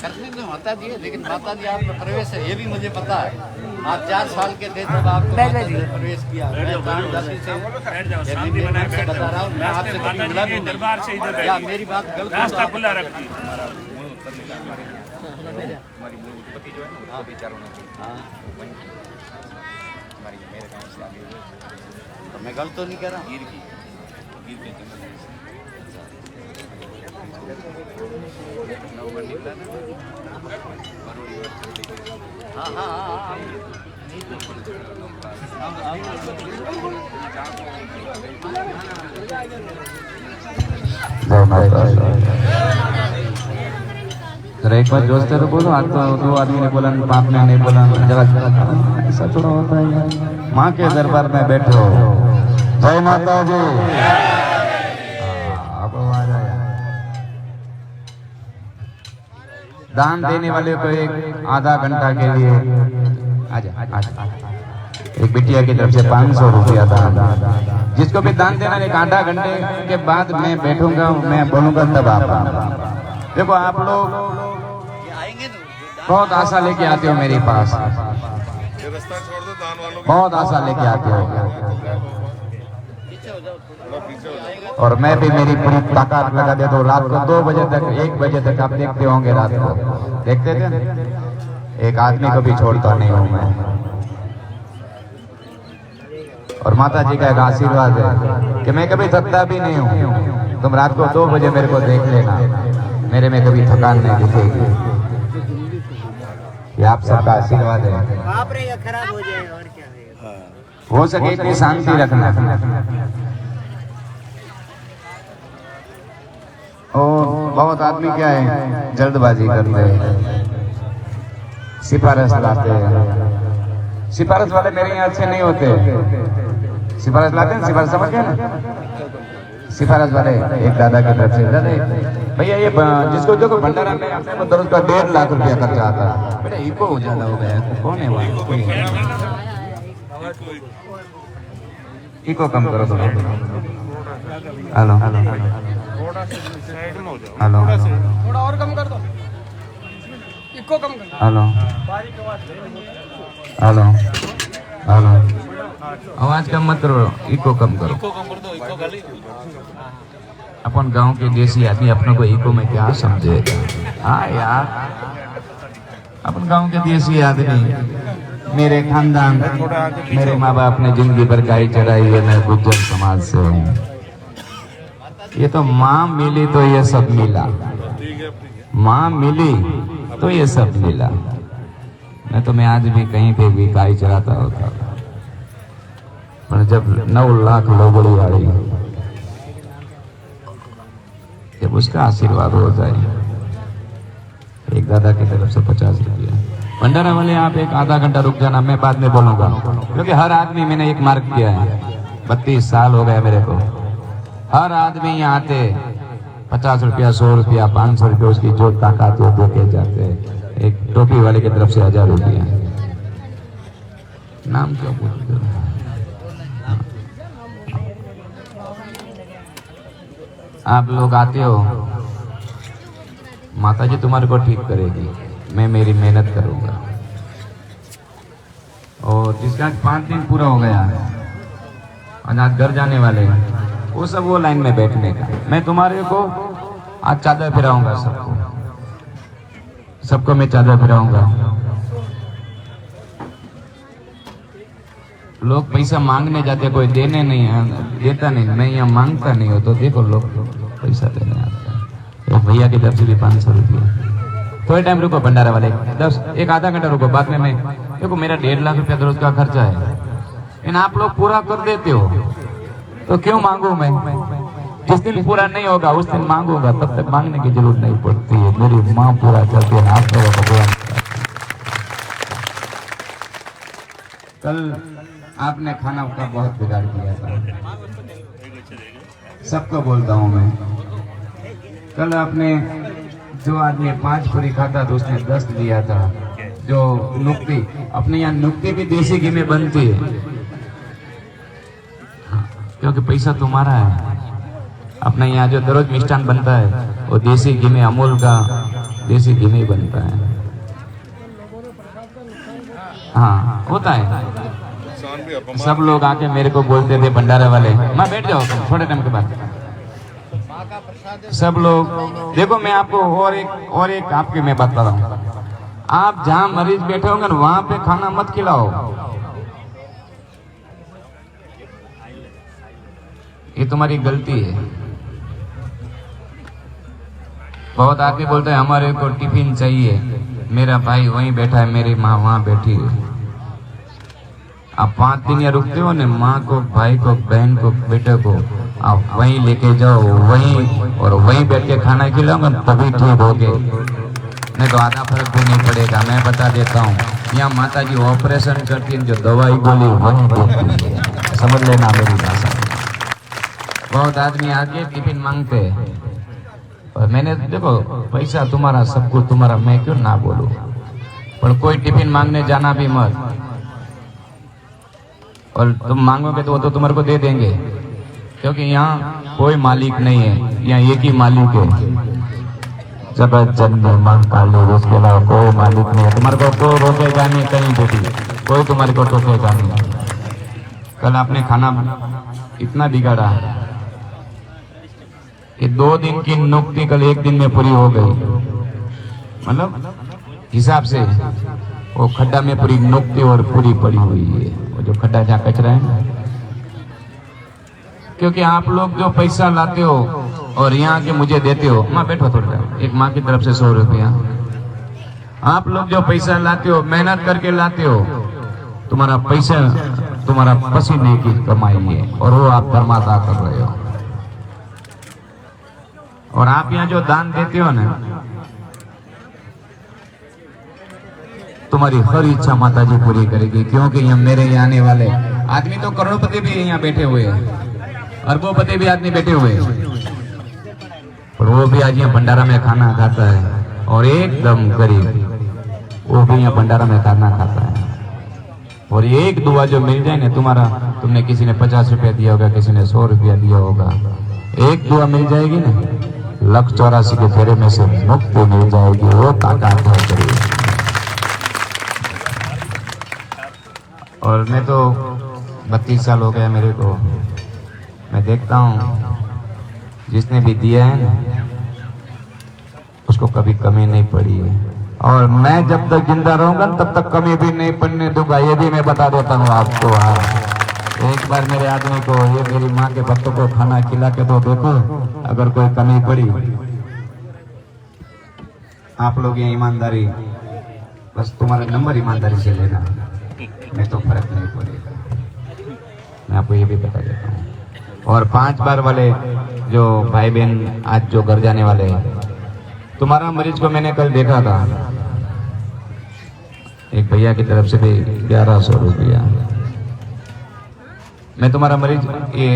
करने तो माता जी है, लेकिन माता जी आप में प्रवेश है ये भी मुझे पता है। आप 4 साल के थे तब आपको माता जी ने प्रवेश किया। मैं प्राणदासी से बता रहा हूँ, मैं आपसे कभी मिला भी दरबार से इधर या मेरी बात गलत है रास्ता खुला रखती है। हमारी मूल उत्पत्ति जो है ना वो विचारों ने हाँ, हमारी मेरे गांव से आगे हुए तो मैं गलत तो नहीं कह रहा हूँ। गिर के जंगल में से नवगढ़ निकला ना बरोड़ी और छोटी के हाँ हाँ हाँ हाँ जरा एक बार जोश से तो बोलो। आज तो 2 आदमी ने बोला, बाप ने नहीं बोला। जरा ऐसा थोड़ा होता है यार। माँ के दरबार में बैठे हो। जय माता जी। अब आवाज आया। दान देने वाले को एक आधा घंटा के लिए आजा एक बिटिया की तरफ से 500 रुपया दान। जिसको भी दान देना एक आधा घंटे के बाद मैं बैठूंगा, मैं बोलूंगा तब आप। देखो आप लोग आएंगे तो बहुत आशा लेके आते हो मेरे पास, रास्ता छोड़ दो दान वालों बहुत आशा लेके आते हो। पीछे हो जाओ थोड़ा पीछे हो जाओ। और मैं भी मेरी पूरी ताकत लगा देता हूँ। रात को 2 बजे तक 1 बजे तक आप देखते होंगे, रात को देखते थे। एक आदमी को भी छोड़ता नहीं हूँ मैं। और माता जी का एक आशीर्वाद है कि मैं कभी थकता भी नहीं हूँ। तुम रात को 2 बजे मेरे को देख लेना, मेरे में कभी थकान नहीं दिखेगी। ये आप सबका आशीर्वाद है। बाप रे ये खराब हो जाएगा और क्या है। हो सके इतनी शांति रखना। और बहुत आदमी क्या है, जल्दबाजी करते हैं, सिफारिश लाते हैं। सिफारिश वाले मेरे यहाँ अच्छे नहीं होते। सिफारिश लाते हैं, सिफारिश समझ गए ना। सिफारिश वाले एक दादा की तरफ से, दादा भैया ये जिसको जो भंडारा में अपने को दरोज का 1.5 लाख रुपया खर्चा आता है। बेटा इको ज्यादा हो गया। कौन है वहाँ? इको कम करो थोड़ा। हेलो हेलो हेलो थोड़ा और कम कर दो, इको कम कर। हेलो हेलो हेलो आवाज कम मत करो, इको कम करो। अपन गांव के देसी आदमी अपनों को इको में क्या समझेगा? हाँ यार, अपन गांव के देसी आदमी, मेरे खानदान, मेरे माँ बाप ने जिंदगी भर गाय चराई है। मैं गुज्जर समाज से हूँ। ये तो माँ मिली तो ये सब मिला, माँ मिली तो ये सब मिला। मैं तो मैं आज भी कहीं पे भी गाय चराता होता, पर जब 9 लाख लोगड़ी आई, जब उसका आशीर्वाद हो जाए, एक दादा की तरफ से 50 रुपया। भंडारा वाले आप एक आधा घंटा रुक जाना, मैं बाद में बोलूंगा, क्योंकि हर आदमी, मैंने एक मार्क किया है, 32 साल हो गए मेरे को। हर आदमी यहाँ आते 50 रुपया, 100 रुपया, 500 रुपया, उसकी जो ताकत हो दे के जाते। एक टोपी वाले की तरफ से 1000 रुपया। नाम क्या बोलते हो? आप लोग आते हो, माता जी तुम्हारे को ठीक करेगी, मैं मेरी मेहनत करूंगा। और जिसका 5 दिन पूरा हो गया और आज घर जाने वाले हैं, वो सब वो लाइन में बैठने का। मैं तुम्हारे को आज चादर फिराऊंगा, सबको मैं चादर फिराऊंगा। लोग पैसा मांगने जाते, कोई देने नहीं है, देता नहीं। मैं यहाँ मांगता नहीं हो तो देखो लोग पैसा देने आता है। एक भैया की तरफ से भी 500 रुपया। थोड़े टाइम रुको भंडारा वाले, 1 आधा घंटा रुको, बाद में मैं देखो मेरा 1.5 लाख रुपया रोज का खर्चा है। इन आप लोग पूरा कर देते हो तो क्यों मांगू मैं? जिस दिन पूरा नहीं होगा उस दिन मांगूंगा, तब तक मांगने की जरूरत नहीं पड़ती है। मेरी माँ पूरा करती है। आप लोगों को भगवान, कल आपने खाना का बहुत बिगाड़ दिया था, सबको बोलता हूँ मैं। कल आपने, जो आदमी 5 पूरी खाता था उसने 10 दिया था। जो नुक्ती, अपने यहाँ नुक्ती भी देसी घी में बनती है, क्योंकि पैसा तुम्हारा है। अपने यहाँ जो दररोज मिष्ठान बनता है वो देसी घी में, अमूल का देसी घी नहीं बनता है। हाँ होता है। नुकसान भी अपमान सब लोग आके मेरे को बोलते थे भंडारे वाले, मैं बैठ जाओ थोड़े टाइम के बाद। माँ का प्रसाद सब लोग देखो, मैं आपको और एक आपकी मैं बात बता रहा हूँ। आप जहाँ मरीज बैठे होंगे ना वहां पे खाना मत खिलाओ। ये तुम्हारी गलती है। बहुत आदमी बोलते हैं हमारे को टिफिन चाहिए, मेरा भाई वहीं बैठा है, मेरी माँ वहां बैठी है। आप 5 दिन या रुकते हो ना, माँ को, भाई को, बहन को, बेटे को आप वहीं लेके जाओ, वहीं और वहीं बैठ के खाना खिलाओगे तभी ठीक होगे, नहीं तो आधा फर्क भी नहीं पड़ेगा। मैं बता देता हूँ, यहाँ माता जी ऑपरेशन करती है, जो दवाई गोली वहीं देती है, समझ लेना मेरी भाषा। बहुत आदमी आके टिफिन मांगते हैं और मैंने देखो पैसा तुम्हारा, सब कुछ तुम्हारा, मैं क्यों ना बोलूं, पर कोई टिफिन मांगने जाना भी मत। और तुम मांगोगे तो वो तो तुम्हारे को दे देंगे, क्योंकि यहाँ कोई मालिक नहीं है, यहाँ एक ही मालिक है, जगत जन्म मांग काले, उसके अलावा कोई मालिक नहीं है। तुम्हारे को कोई रोकेगा नहीं कहीं बेटी, कोई तुम्हारे को टोकेगा नहीं। कल आपने खाना इतना बिगाड़ा कि 2 दिन की नुक्ति कल 1 दिन में पूरी हो गई, मतलब हिसाब से वो खड्डा में पूरी नुक्ति और पूरी पड़ी हुई है, वो जो खड्डा जहाँ कचरा है। क्योंकि आप लोग जो पैसा लाते हो और यहाँ के मुझे देते हो, माँ बैठो थोड़ा, एक माँ की तरफ से 100 रुपया, आप लोग जो पैसा लाते हो, मेहनत करके लाते हो, तुम्हारा पैसा तुम्हारा पसीने की कमाई है और वो आप धर्मादा कर रहे हो। और आप यहाँ जो दान देते हो ना, तुम्हारी हर इच्छा माता जी पूरी करेगी। क्योंकि यहाँ मेरे यहाँ आने वाले आदमी तो करोड़पति भी यहाँ बैठे हुए हैं, अरबोपति भी आदमी बैठे हुए हैं, और वो भी आज यहाँ भंडारा में खाना खाता है। और एकदम गरीब वो भी यहाँ भंडारा में खाना खाता है। और एक दुआ जो मिल जाए ना तुम्हारा, तुमने किसी ने 50 रुपया दिया होगा, किसी ने 100 रुपया दिया होगा, एक दुआ मिल जाएगी ना, 184 के फेरे में से मुक्ति मिल जाएगी। वो ताकत है करिए। और मैं तो 32 साल हो गया मेरे को, मैं देखता हूँ जिसने भी दिया है ना उसको कभी कमी नहीं पड़ी है। और मैं जब तक जिंदा रहूंगा तब तक कमी भी नहीं पड़ने दूंगा, ये भी मैं बता देता हूँ आपको। एक बार मेरे आदमी को, ये मेरी माँ के भक्तों को खाना खिला के तो देखो, अगर कोई कमी पड़ी, आप लोग ये ईमानदारी, बस तुम्हारा नंबर ईमानदारी से लेना, मैं तो फर्क नहीं पड़ेगा, मैं आपको ये भी बता देता हूँ। और 5 बार वाले जो भाई बहन आज जो घर जाने वाले हैं, तुम्हारा मरीज को मैंने कल देखा था, एक भैया की तरफ से भी 1100 रुपया। मैं तुम्हारा मरीज, ये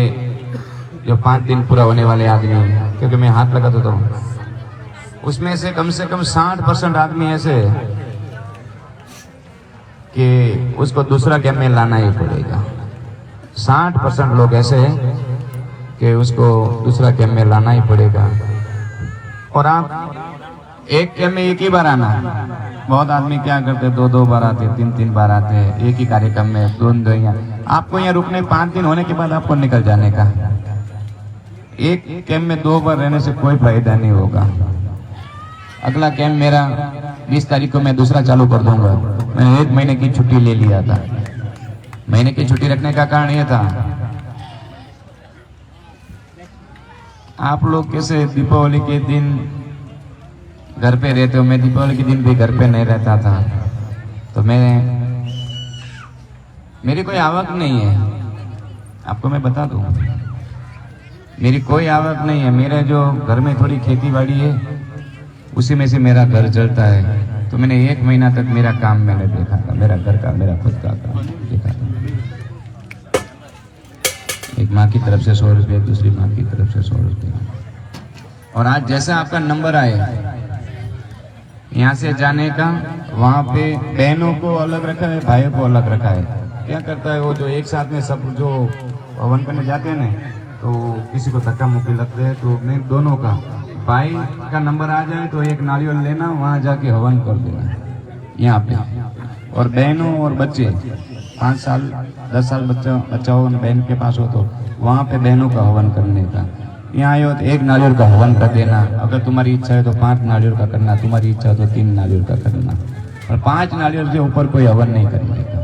जो 5 दिन पूरा होने वाले आदमी, क्योंकि मैं हाथ लगा देता हूँ, उसमें से कम 60% आदमी ऐसे है कि उसको दूसरा कैंप में लाना ही पड़ेगा। 60% लोग ऐसे हैं कि उसको दूसरा कैंप में लाना ही पड़ेगा। और आप एक कैंप में एक ही बार आना। बहुत आदमी क्या करते, 2-2 बार आते, 3-3 बार आते हैं एक ही कार्यक्रम में, 2 यहाँ। आपको यहाँ रुकने 5 दिन होने के बाद आपको निकल जाने का। एक कैंप में 2 बार रहने से कोई फायदा नहीं होगा। अगला कैंप मेरा 20 तारीख को मैं दूसरा चालू कर दूंगा। मैंने 1 महीने की छुट्टी ले लिया था। महीने की छुट्टी रखने का कारण ये था, आप लोग कैसे दीपावली के दिन घर पे रहते हो, मैं दीपावली के दिन भी घर पे नहीं रहता था, तो मेरी कोई आवक नहीं है। आपको मैं बता दूं, मेरी कोई आवक नहीं है। मेरे जो घर में थोड़ी खेती बाड़ी है, उसी में से मेरा घर चलता है। तो मैंने 1 महीना तक मेरा काम मैंने देखा था, मेरा घर का, मेरा खुद का काम देखा था। एक माँ की तरफ से 100 रुपये, दूसरी माँ की तरफ से 100 रुपये। और आज जैसा आपका नंबर आए यहाँ से जाने का, वहाँ पे बहनों को अलग रखा है, भाइयों को अलग रखा है। क्या करता है वो, जो एक साथ में सब जो हवन करने जाते हैं ना, तो किसी को धक्का मुक्की लगते हैं, तो मैं दोनों का भाई का नंबर आ जाए तो एक नारियल लेना, वहां जाके हवन कर देना यहाँ पे। और बहनों और बच्चे 5 साल 10 साल बच्चा हो, बहन के पास हो तो वहां पे बहनों का हवन करने का। यहाँ आए हो तो 1 नारियल का हवन कर देना। अगर तुम्हारी इच्छा है तो 5 नारियल का करना, तुम्हारी इच्छा है तो 3 नारियल का करना। और 5 नारियल से ऊपर कोई हवन नहीं करने का,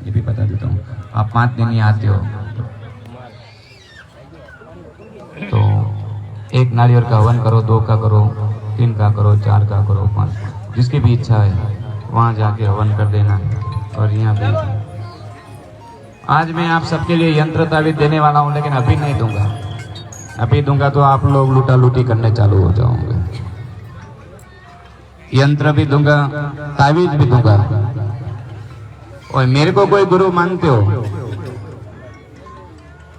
ये भी बता देता हूँ। आप 5 दिन ही आते हो तो 1 नारियल का हवन करो, 2 का करो, 3 का करो, 4 का करो, 5, जिसकी भी इच्छा है वहाँ जाके हवन कर देना। और यहाँ पे आज मैं आप सबके लिए यंत्र तावीज देने वाला हूँ, लेकिन अभी नहीं दूंगा। अभी दूंगा तो आप लोग लूटा लूटी करने चालू हो जाओगे। यंत्र भी दूंगा, तावीज भी दूंगा। और मेरे को कोई गुरु मानते हो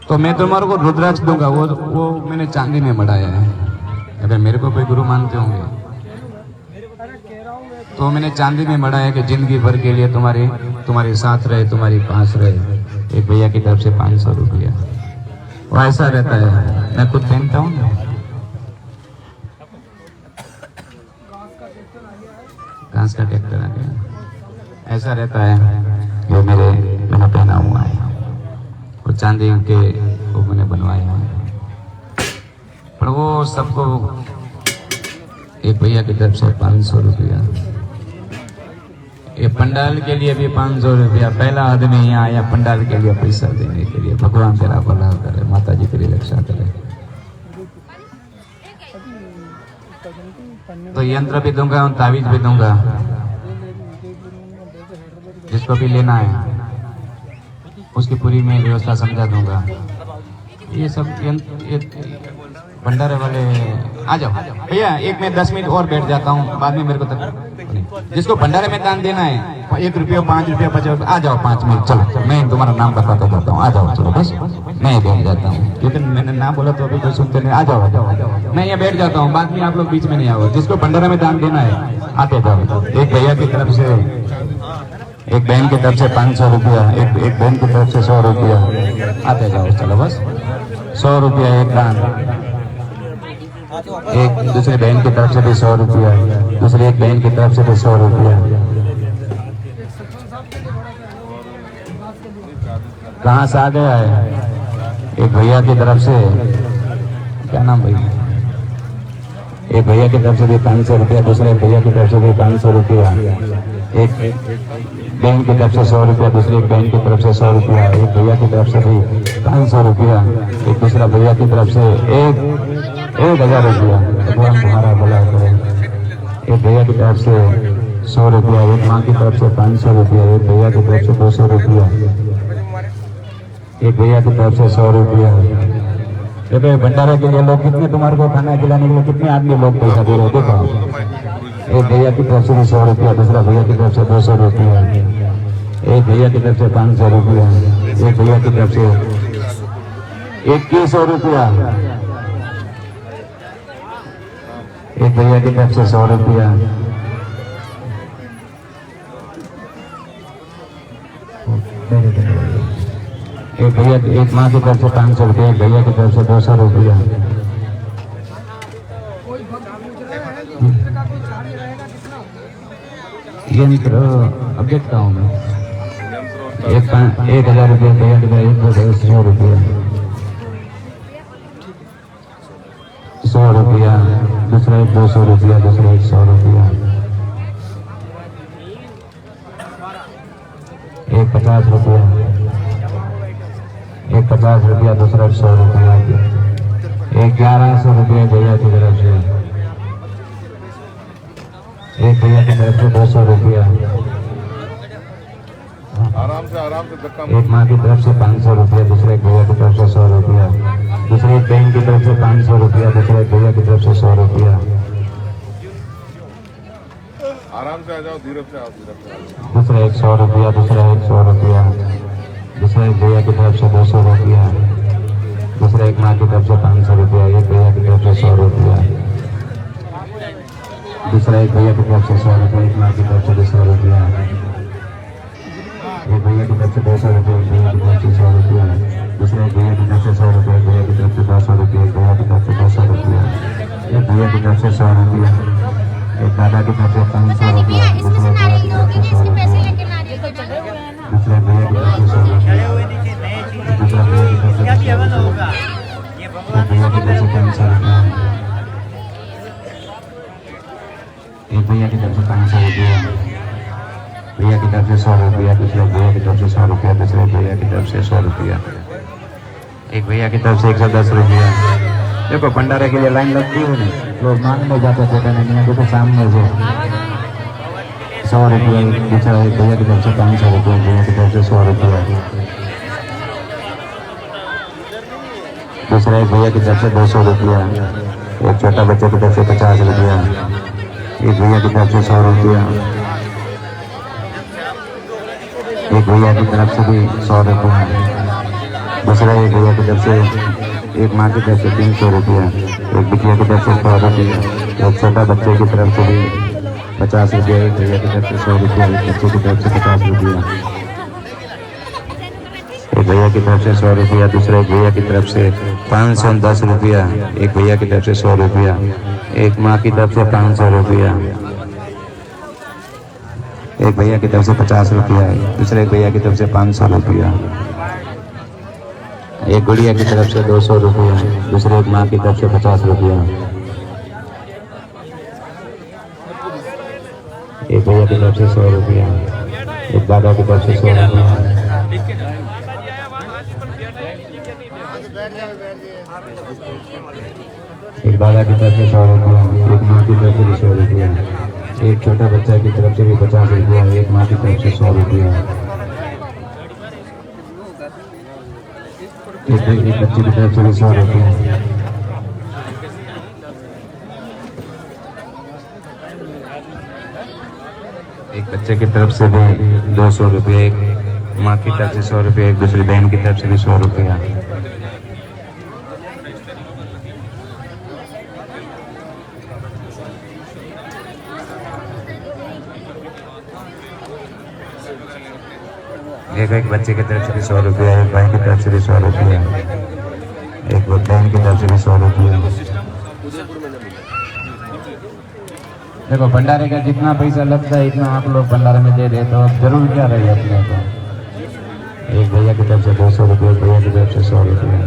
तो मैं तुम्हारे को रुद्राक्ष दूंगा, वो मैंने चांदी में मढ़ाया है। अगर मेरे को कोई गुरु मानते होंगे तो मैंने चांदी में मढ़ाया कि जिंदगी भर के लिए तुम्हारे साथ रहे, तुम्हारी पास रहे। एक भैया की तरफ से 500 रुपया, वो ऐसा रहता है। मैं खुद पहनता हूँ ना, घास का ट्रैक्टर आ गया, ऐसा रहता है। जो मैंने पहना हुआ है वो चांदी के वो मैंने बनवाया है। पर वो सबको एक भैया की तरफ से 500 रुपया, ये पंडाल के लिए भी 500 रुपया। पहला आदमी यहाँ आया पंडाल के लिए पैसा देने के लिए। भगवान तेरा भला करे, माता जी तेरी रक्षा करे। तो यंत्र भी दूंगा और तावीज भी दूंगा, जिसको भी लेना है उसकी पूरी मैं व्यवस्था समझा दूंगा। ये सब भंडारे वाले आ जाओ भैया, एक मैं 10 मिनट और बैठ जाता हूँ, बाद में मेरे को जिसको भंडारे में दान देना है 1 रुपया 5 रुपया 50 रुपया, आ जाओ 5 मिनट, चलो मैं तुम्हारा नाम बताता जाता हूँ, आ जाओ चलो बस। मैं बैठ जाता हूँ क्योंकि मैंने ना बोला तो अभी कोई सुनते नहीं। आ जाओ, मैं यहाँ बैठ जाता हूँ, बाद में आप लोग बीच में नहीं आओ। जिसको भंडारे में दान देना है आते जाओ। एक भैया की तरफ से, एक बहन की तरफ से 500 रुपया, एक बहन की तरफ से 100 रुपया, आते जाओ चलो बस। 100 रुपया एक दान, एक दूसरे बहन की तरफ से भी 100 रुपया, दूसरी एक बहन की तरफ से भी 100 रुपया। कहाँ से आ गया है? एक भैया की तरफ से, क्या नाम भैया, एक भैया की तरफ से भी 500 रुपया, दूसरे भैया की तरफ से भी 500 रुपया, एक बहन की तरफ से 100 रुपया, दूसरी एक बहन की तरफ से 100 रुपया, एक भैया की तरफ से भी 500 रुपया, एक दूसरा भैया की तरफ से 1000 रुपया। भगवान तुम्हारा भला करे। एक भैया की तरफ से 100 रुपया, एक माँ की तरफ से 500 रुपया, एक भैया की तरफ से 200 रुपया, एक भैया की तरफ से 100 रुपया। देखो भंडारा के लिए लोग कितने, तुम्हारे को खाना खिलाने के लिए कितने आदमी लोग पैसा दे रहे हो। देखो एक भैया की तरफ से 100 रुपया, दूसरा भैया की तरफ से 200 रुपया, एक भैया की तरफ से 500 रुपया, एक भैया की तरफ से 2100 रुपया, एक भैया की तरफ से 100 रुपया, एक भैया, एक माँ की तरफ से 500 रुपया, एक भैया की तरफ से 200 रुपया। यंत्र अब देखता हूँ मैं, 1000 रुपया भैया की तरफ, 100 रुपया, 100 रुपया, दूसरा 200 रुपया, दूसरा 100 रुपया, एक 50 रुपया, एक 50 रुपया, दूसरा 100 रुपया, एक 1100 रुपया भैया की तरफ से, एक भैया की तरफ से 200 रुपया, आराम से धक्का एक माँ की तरफ से 500 रुपया, दूसरे एक भैया की तरफ से 100 रुपया, दूसरे एक बहन की तरफ से 500 रुपया, दूसरे एक भैया की तरफ से 100 रुपया, आराम से आ जाओ, धीरे से आओ, धीरे से आओ। दूसरा 100 रुपया, दूसरा 100 रुपया, दूसरा एक भैया की तरफ से 200 रुपया, दूसरा एक माँ की तरफ से 500 रुपया, एक भैया की तरफ से 100 रुपया, दूसरा एक भैया की तरफ से 100 रुपया, एक माँ की तरफ से 200 रुपया, एक भैया की तरफ से 200 रुपया, एक भैया की तरफ से 100 रुपया, दूसरा एक भैया की तरफ से 100 रुपया, एक भैया की तरफ से 200 रुपया, एक भैया की तरफ से 200 रुपया, एक भैया की तरफ से 100 रुपया, एक दादा की तरफ से 500 रुपया, दूसरे भैया की तरफ से 100 रुपया, दूसरे भैया की तरफ से 100 रुपया, दूसरा भैया की तरफ से 200 रुपया, एक भैया की तरफ से 500 रुपया, एक भैया की तरफ से 500 रुपया, भैया की तरफ से 100 रुपया, दूसरे भैया की तरफ से 100 रुपया, दूसरे भैया की तरफ से 100 रुपया, एक भैया की तरफ से 110 रुपया। देखो भंडारे के लिए लाइन लगती है नहीं, लोग मांगने जाते थे नहीं, देखो सामने से 100 रुपया, दूसरा एक भैया की तरफ से 500 रुपया, भैया की तरफ से 100 रुपया, दूसरा एक भैया की तरफ से 200 रुपया, एक छोटा बच्चे की तरफ से 50 रुपया, एक भैया की तरफ से 100 रुपया, एक भैया की तरफ से भी 100 रुपया, दूसरा एक भैया की तरफ से, एक माँ की तरफ से 300 रुपया, एक बिटिया की तरफ से 100 रुपया, एक छोटा बच्चे की तरफ से भी 50 रुपया, एक भैया की तरफ से 100 रुपया, एक बच्चे की तरफ से 50 रुपया, एक भैया की तरफ से 100 रुपया, दूसरे एक भैया की तरफ से 510 रुपया, एक भैया की तरफ से 100 रुपया, एक माँ की तरफ से 500 रुपया, एक भैया की तरफ से 50 रुपया, दूसरे एक भैया की तरफ से 500 रुपया, एक गुड़िया की तरफ से 200 रुपया, दूसरे एक माँ की तरफ से 50 रुपया, एक भैया की तरफ से 100 रुपया, एक दादा की तरफ से 100 रुपया, एक दादा की तरफ से 100 रुपया, एक माँ की तरफ से भी 100 रुपया, एक छोटा बच्चा की तरफ से भी 50 रुपया, एक माँ की तरफ से 100 रुपया, एक बच्चे की तरफ से भी 100 रुपया, एक बच्चे की तरफ से भी 200 रुपये, एक माँ की तरफ से 100 रुपये, एक दूसरी बहन की तरफ से भी 100 रुपया, एक बच्चे की तरफ से भी 100 रुपया, एक भाई की तरफ से भी 100 रुपया, एक बहन की तरफ से भी 100 रुपया। देखो भंडारे का जितना पैसा लगता है इतना आप लोग भंडारे में दे दे तो जरूर क्या रहे अपने को। एक भैया की तरफ से 200 रुपये, एक भैया की तरफ से 100 रुपये,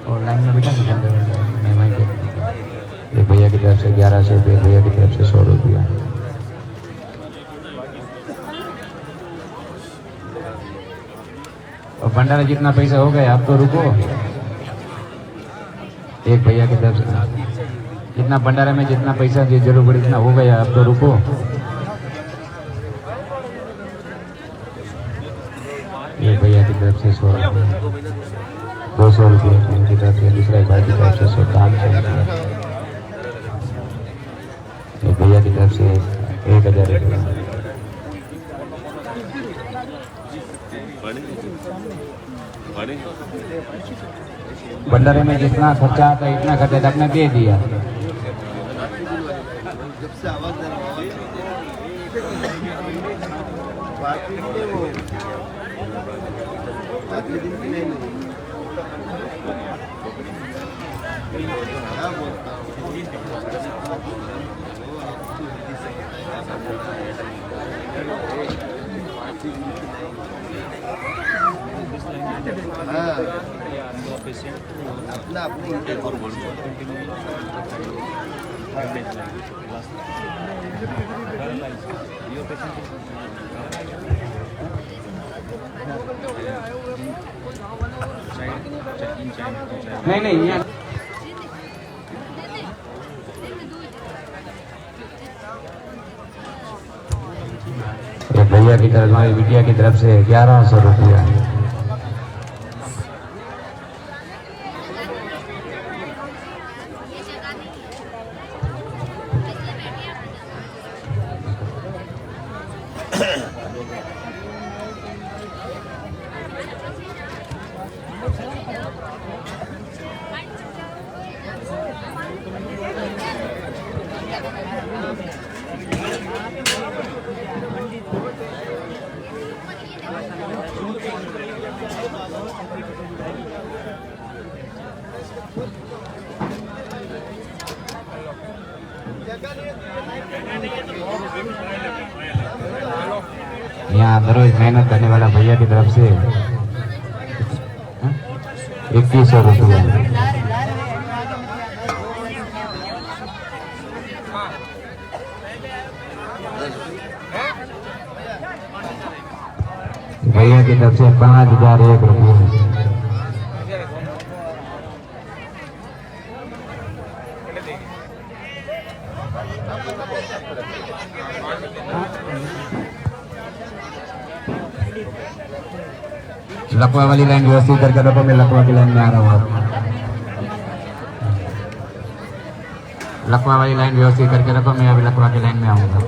और लाइन में बैठा एक भैया की तरफ से 1100 रुपये, भैया की तरफ से 100 रुपया, और भंडारा जितना पैसा हो गया आप तो रुको। एक भैया की तरफ से जितना भंडारे में जितना पैसा की जरूर पड़ी इतना हो गया आप तो रुको। एक भैया की तरफ से 100 रुपये, 200 रुपये की तरफ से, दूसरा भाई की तरफ से 100 रुपये, एक भैया की तरफ से 1000 रुपये। भंडारे में जितना खर्चा आता है इतना खर्चा आपने दे दिया। नहीं एक भैया की तरफ, हमारी बिटिया की तरफ से 1100 रुपया। यहाँ दररोज मेहनत करने वाला भैया की तरफ से 2100 रुपये। भैया की तरफ से 5001 रुपये। लकवा वाली लाइन व्यवस्थित करके रखो, मैं लकवा की लाइन में आ रहा हूँ। लकवा वाली लाइन व्यवस्थित करके रखो, मैं अभी लकवा की लाइन में आऊंगा।